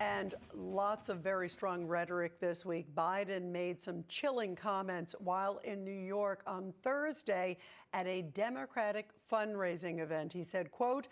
And lots of very strong rhetoric this week. Biden made some chilling comments while in New York on Thursday at a Democratic fundraising event. He said, quote,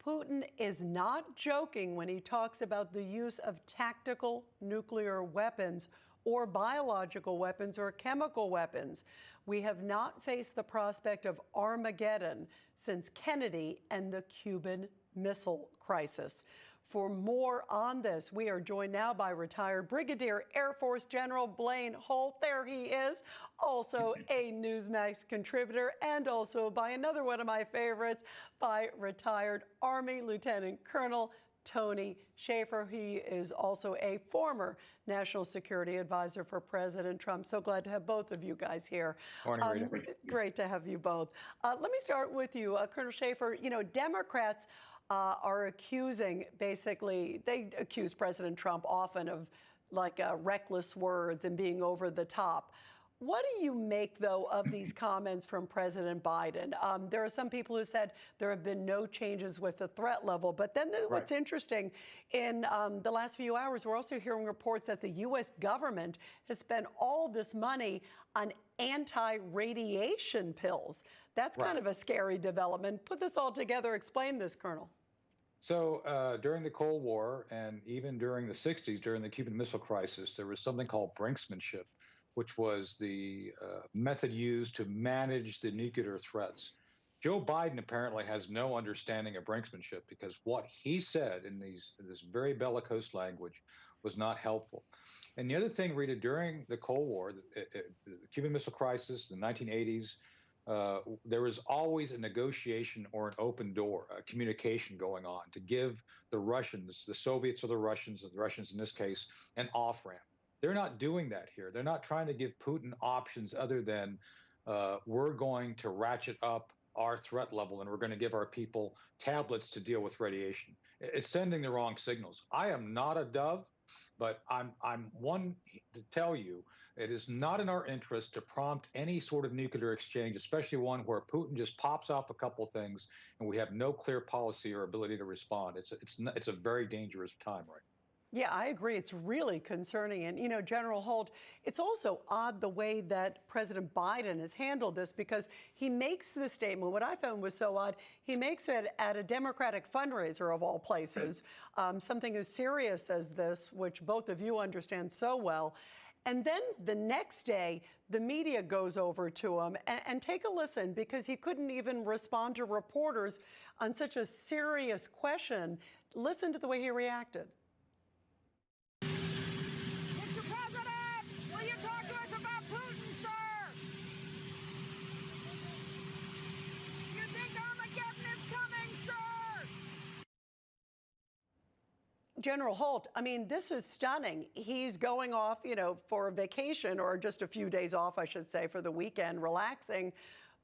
Putin is not joking when he talks about the use of tactical nuclear weapons or biological weapons or chemical weapons. We have not faced the prospect of Armageddon since Kennedy and the Cuban Missile Crisis. For more on this, we are joined now by retired Brigadier Air Force General Blaine Holt. There he is, also a Newsmax contributor, and also by another one of my favorites, by retired Army Lieutenant Colonel Tony Shaffer. He is also a former national security advisor for President Trump. So glad to have both of you guys here. Morning, Rita. Great to have you both. Let me start with you, Colonel Shaffer. You know, Democrats are accusing, basically, they accuse President Trump often of reckless words and being over the top. What do you make, though, of these comments from President Biden? There are some people who said there have been no changes with the threat level. But then what's interesting, in the last few hours, we're also hearing reports that the U.S. government has spent all this money on anti-radiation pills. That's kind of a scary development. Put this all together. Explain this, Colonel. So during the Cold War and even during the 60s, during the Cuban Missile Crisis, there was something called brinksmanship, which was the method used to manage the nuclear threats. Joe Biden apparently has no understanding of brinksmanship because what he said in this very bellicose language was not helpful. And the other thing, Rita, during the Cold War, the Cuban Missile Crisis, the 1980s, there was always a negotiation or an open door, a communication going on to give the Russians, the Soviets or the Russians in this case, an off-ramp. They're not doing that here. They're not trying to give Putin options other than we're going to ratchet up our threat level and we're going to give our people tablets to deal with radiation. It's sending the wrong signals. I am not a dove, but I'm one to tell you it is not in our interest to prompt any sort of nuclear exchange, especially one where Putin just pops off a couple of things and we have no clear policy or ability to respond. It's a very dangerous time right now. Yeah, I agree. It's really concerning. And, you know, General Holt, it's also odd the way that President Biden has handled this because he makes the statement. What I found was so odd, he makes it at a Democratic fundraiser of all places, something as serious as this, which both of you understand so well. And then the next day, the media goes over to him and take a listen because he couldn't even respond to reporters on such a serious question. Listen to the way he reacted. General Holt, I mean, this is stunning. He's going off, you know, for a vacation or just a few days off, I should say, for the weekend, relaxing.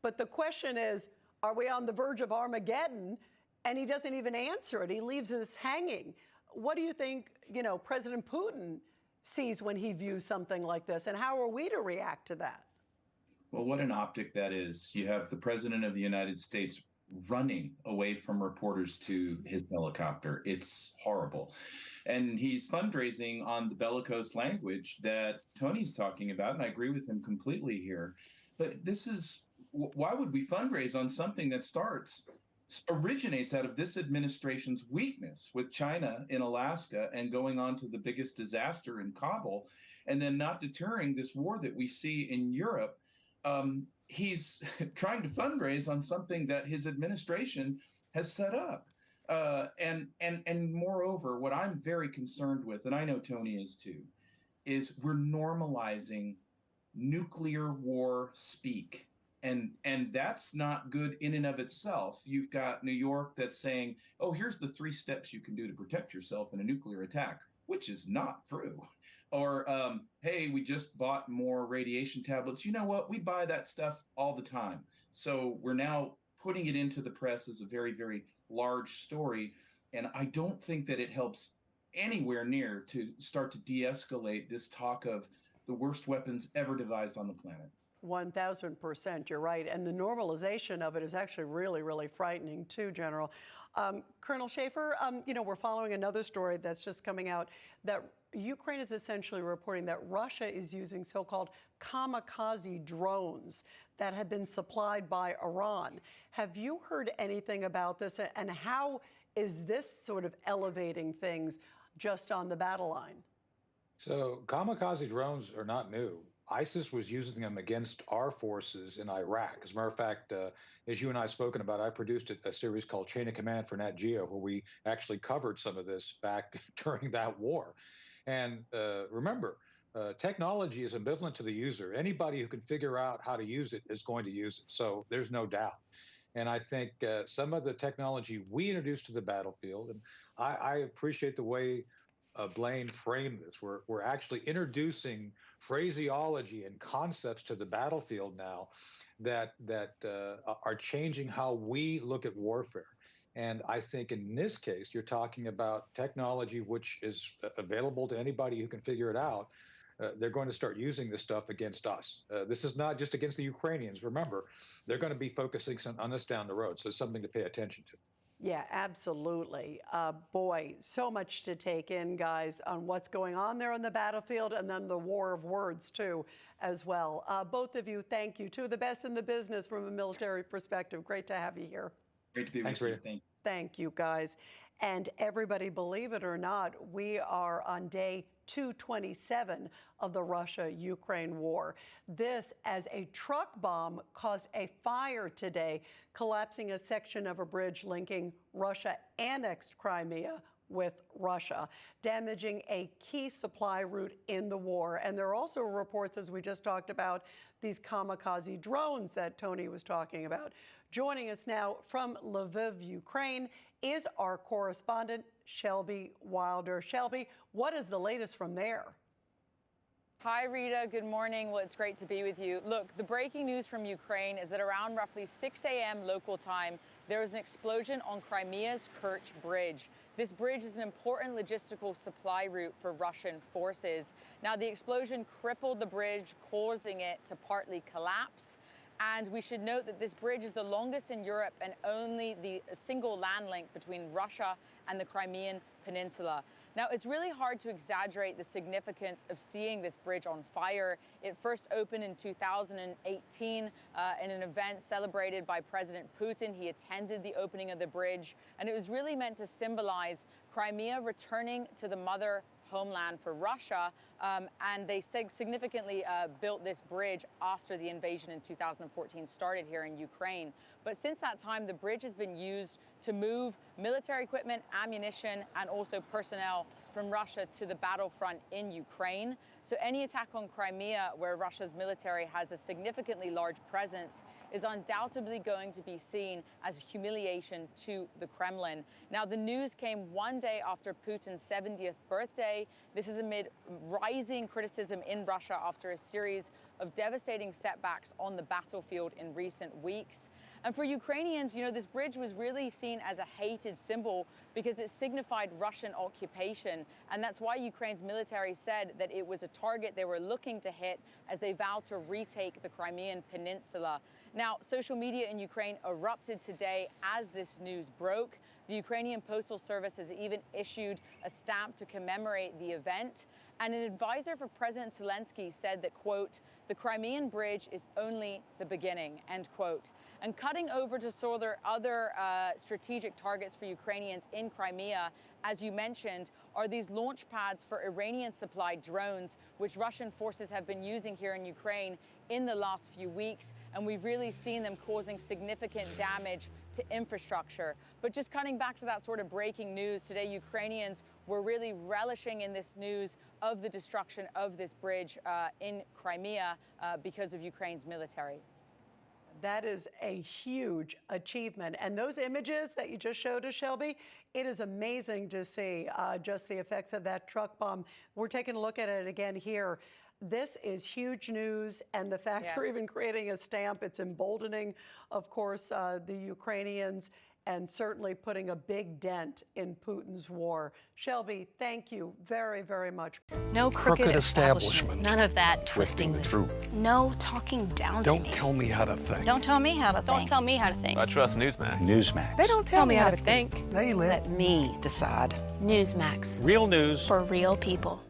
But the question is, are we on the verge of Armageddon? And he doesn't even answer it. He leaves us hanging. What do you think, you know, President Putin sees when he views something like this? And how are we to react to that? Well, what an optic that is. You have the President of the United States running away from reporters to his helicopter. It's horrible. And he's fundraising on the bellicose language that Tony's talking about, and I agree with him completely here. But this is, why would we fundraise on something that originates out of this administration's weakness with China in Alaska and going on to the biggest disaster in Kabul, and then not deterring this war that we see in Europe? He's trying to fundraise on something that his administration has set up. And moreover, what I'm very concerned with, and I know Tony is too, is we're normalizing nuclear war speak. And that's not good in and of itself. You've got New York that's saying, oh, here's the 3 steps you can do to protect yourself in a nuclear attack, which is not true. Or, hey, we just bought more radiation tablets. You know what? We buy that stuff all the time. So we're now putting it into the press as a very, very large story. And I don't think that it helps anywhere near to start to de-escalate this talk of the worst weapons ever devised on the planet. 1000%, you're right. And the normalization of it is actually really, really frightening too, General. Colonel Shaffer, we're following another story that's just coming out that Ukraine is essentially reporting that Russia is using so-called kamikaze drones that have been supplied by Iran. Have you heard anything about this, and how is this sort of elevating things just on the battle line? So kamikaze drones are not new. ISIS was using them against our forces in Iraq. As a matter of fact, as you and I have spoken about, I produced a series called Chain of Command for Nat Geo, where we actually covered some of this back during that war. And remember, technology is ambivalent to the user. Anybody who can figure out how to use it is going to use it. So there's no doubt. And I think some of the technology we introduced to the battlefield, and I appreciate the way Blaine framed this. We're actually introducing phraseology and concepts to the battlefield now that are changing how we look at warfare. And I think in this case, you're talking about technology which is available to anybody who can figure it out. They're going to start using this stuff against us. This is not just against the Ukrainians. Remember, they're going to be focusing on us down the road. So it's something to pay attention to. Yeah, absolutely. Boy, so much to take in, guys, on what's going on there on the battlefield, and then the war of words, too, as well. Both of you, thank you. Two of the best in the business from a military perspective. Great to have you here. Great to be with you. Thank you. Thank you, guys. And everybody, believe it or not, we are on day 227 of the Russia-Ukraine war. This as a truck bomb caused a fire today, collapsing a section of a bridge linking Russia-annexed Crimea with Russia, damaging a key supply route in the war. And there are also reports, as we just talked about, these kamikaze drones that Tony was talking about. Joining us now from Lviv, Ukraine, is our correspondent, Shelby Wilder. Shelby, what is the latest from there? Hi, Rita. Good morning. Well, it's great to be with you. Look, the breaking news from Ukraine is that around roughly 6 a.m. local time, there was an explosion on Crimea's Kerch Bridge. This bridge is an important logistical supply route for Russian forces. Now, the explosion crippled the bridge, causing it to partly collapse. And we should note that this bridge is the longest in Europe and only the single land link between Russia and the Crimean Peninsula. Now, it's really hard to exaggerate the significance of seeing this bridge on fire. It first opened in 2018 in an event celebrated by President Putin. He attended the opening of the bridge, and it was really meant to symbolize Crimea returning to the mother homeland for Russia, and they significantly built this bridge after the invasion in 2014 started here in Ukraine. But since that time, the bridge has been used to move military equipment, ammunition, and also personnel from Russia to the battlefront in Ukraine. So any attack on Crimea, where Russia's military has a significantly large presence, is undoubtedly going to be seen as a humiliation to the Kremlin. Now, the news came one day after Putin's 70th birthday. This is amid rising criticism in Russia after a series of devastating setbacks on the battlefield in recent weeks. And for Ukrainians, this bridge was really seen as a hated symbol because it signified Russian occupation. And that's why Ukraine's military said that it was a target they were looking to hit as they vowed to retake the Crimean Peninsula. Now, social media in Ukraine erupted today as this news broke. The Ukrainian Postal Service has even issued a stamp to commemorate the event. And an advisor for President Zelensky said that, quote, "The Crimean Bridge is only the beginning," end quote. And cutting over to other strategic targets for Ukrainians in Crimea, as you mentioned, are these launch pads for Iranian-supplied drones, which Russian forces have been using here in Ukraine in the last few weeks. And we've really seen them causing significant damage to infrastructure. But just cutting back to that sort of breaking news, today Ukrainians were really relishing in this news of the destruction of this bridge in Crimea because of Ukraine's military. That is a huge achievement. And those images that you just showed us, Shelby, it is amazing to see just the effects of that truck bomb. We're taking a look at it again here. This is huge news, and the fact they're even creating a stamp, it's emboldening, of course, the Ukrainians. and certainly putting a big dent in Putin's war. Shelby, thank you very, very much. No crooked establishment. None of that twisting the truth. No talking down to me. Don't tell me how to think. Don't tell me how to think. Don't tell me how to think. I trust Newsmax. Newsmax. They don't tell me how to think. They let Let me decide. Newsmax. real news For real people.